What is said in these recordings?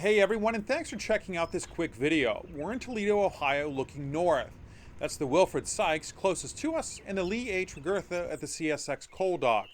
Hey everyone, and thanks for checking out this quick video. We're in Toledo, Ohio, looking north. That's the Wilfred Sykes closest to us, and the Lee H. Regertha at the CSX coal dock.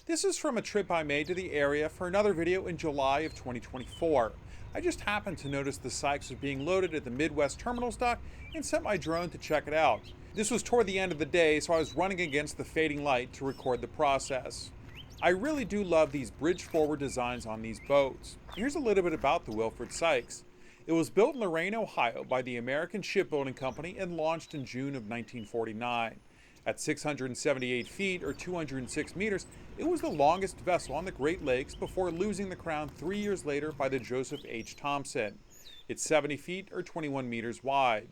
This is from a trip I made to the area for another video in July of 2024. I just happened to notice the Sykes was being loaded at the Midwest Terminals dock and sent my drone to check it out. This was toward the end of the day, so I was running against the fading light to record the process. I really do love these bridge-forward designs on these boats. Here's a little bit about the Wilfred Sykes. It was built in Lorain, Ohio by the American Shipbuilding Company and launched in June of 1949. At 678 feet or 206 meters, it was the longest vessel on the Great Lakes before losing the crown 3 years later by the Joseph H. Thompson. It's 70 feet or 21 meters wide.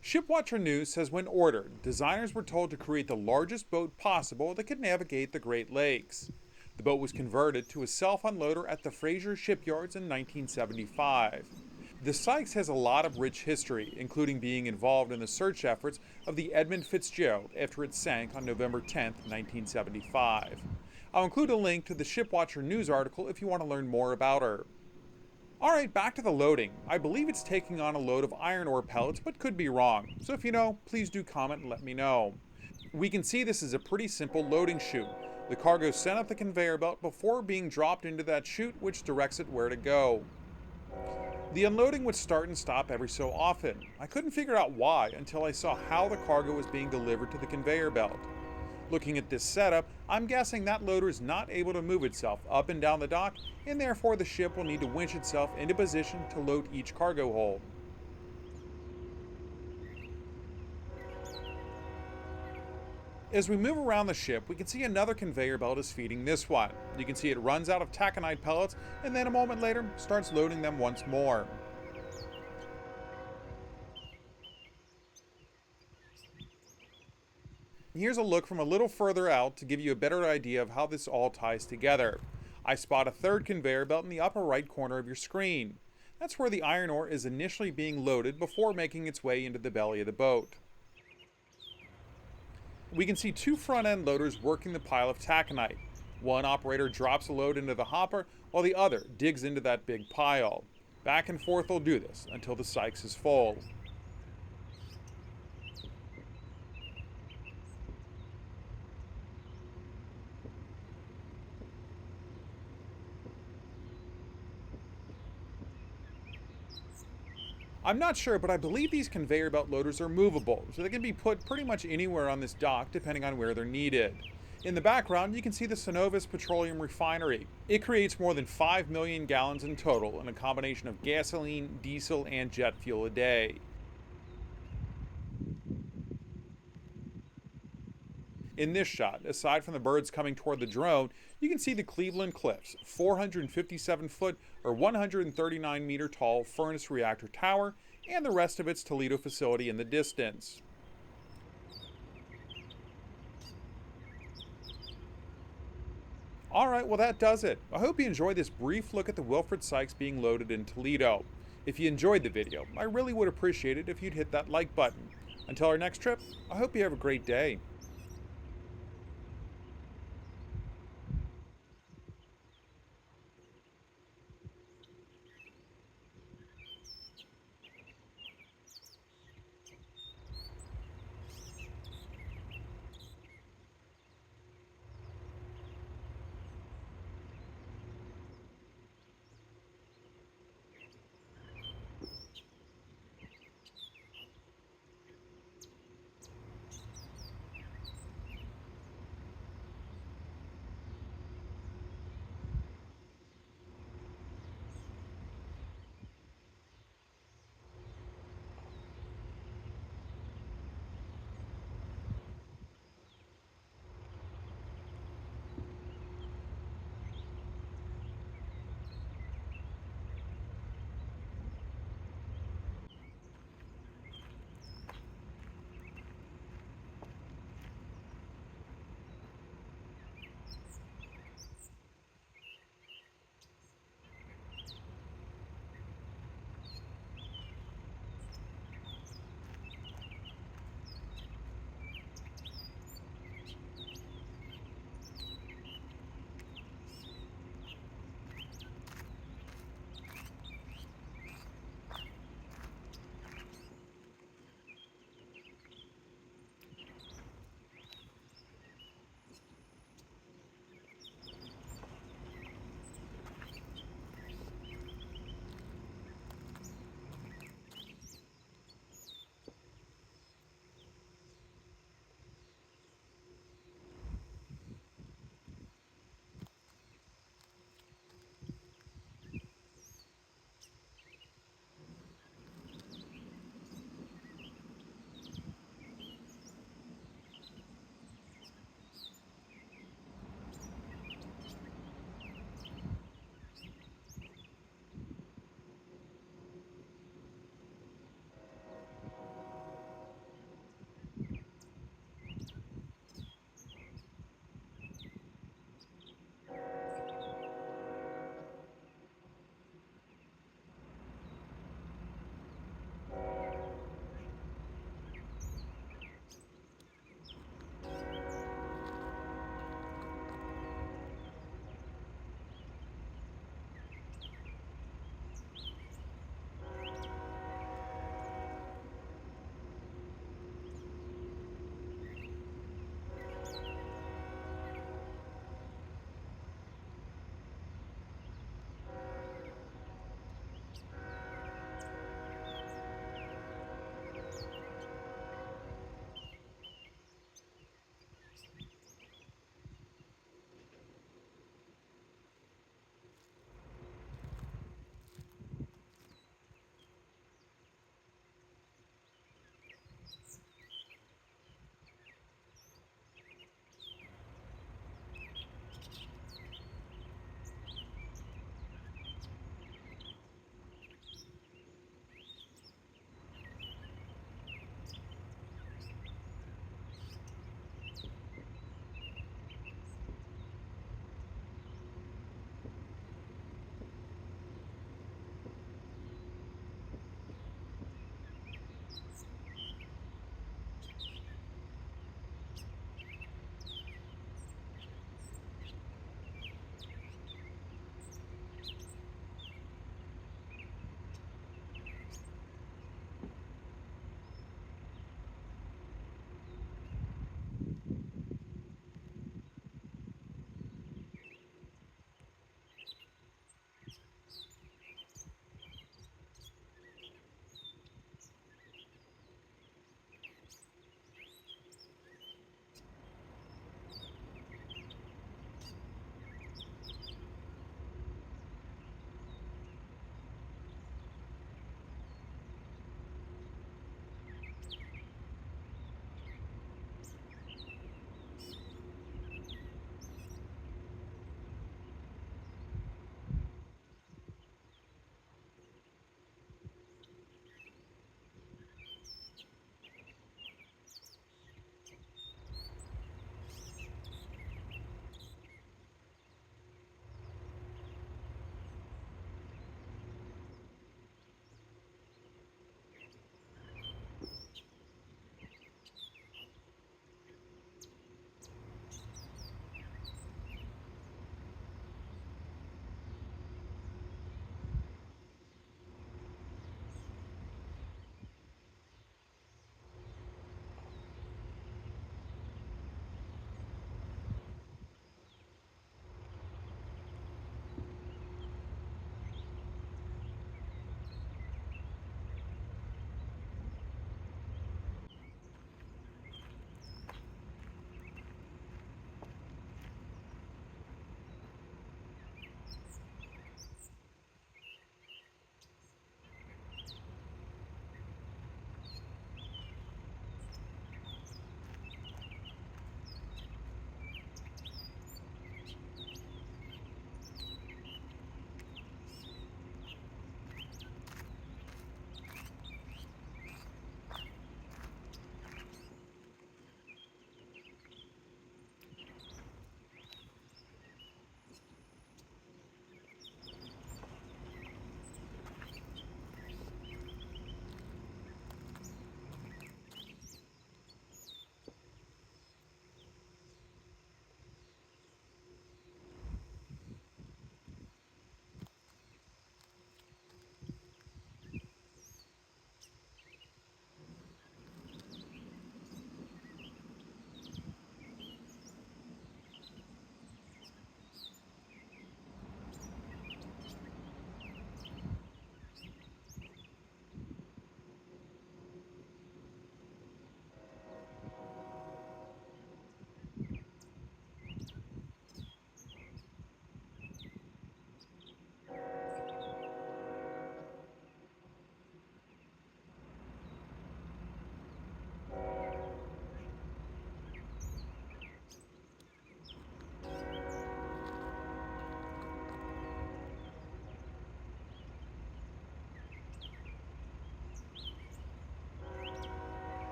Shipwatcher News says when ordered, designers were told to create the largest boat possible that could navigate the Great Lakes. The boat was converted to a self-unloader at the Fraser shipyards in 1975. The Sykes has a lot of rich history, including being involved in the search efforts of the Edmund Fitzgerald after it sank on November 10, 1975. I'll include a link to the Shipwatcher News article if you want to learn more about her. Alright, back to the loading. I believe it's taking on a load of iron ore pellets, but could be wrong. So if you know, please do comment and let me know. We can see this is a pretty simple loading chute. The cargo is sent up the conveyor belt before being dropped into that chute, which directs it where to go. The unloading would start and stop every so often. I couldn't figure out why until I saw how the cargo was being delivered to the conveyor belt. Looking at this setup, I'm guessing that loader is not able to move itself up and down the dock, and therefore the ship will need to winch itself into position to load each cargo hold. As we move around the ship, we can see another conveyor belt is feeding this one. You can see it runs out of taconite pellets, and then a moment later starts loading them once more. Here's a look from a little further out to give you a better idea of how this all ties together. I spot a third conveyor belt in the upper right corner of your screen. That's where the iron ore is initially being loaded before making its way into the belly of the boat. We can see two front-end loaders working the pile of taconite. One operator drops a load into the hopper, while the other digs into that big pile. Back and forth they'll do this until the Sykes is full. I'm not sure, but I believe these conveyor belt loaders are movable, so they can be put pretty much anywhere on this dock depending on where they're needed. In the background, you can see the Synovus Petroleum Refinery. It creates more than 5 million gallons in total in a combination of gasoline, diesel, and jet fuel a day. In this shot, aside from the birds coming toward the drone, you can see the Cleveland Cliffs, 457-foot or 139-meter tall furnace reactor tower, and the rest of its Toledo facility in the distance. Alright, well that does it. I hope you enjoyed this brief look at the Wilfred Sykes being loaded in Toledo. If you enjoyed the video, I really would appreciate it if you'd hit that like button. Until our next trip, I hope you have a great day.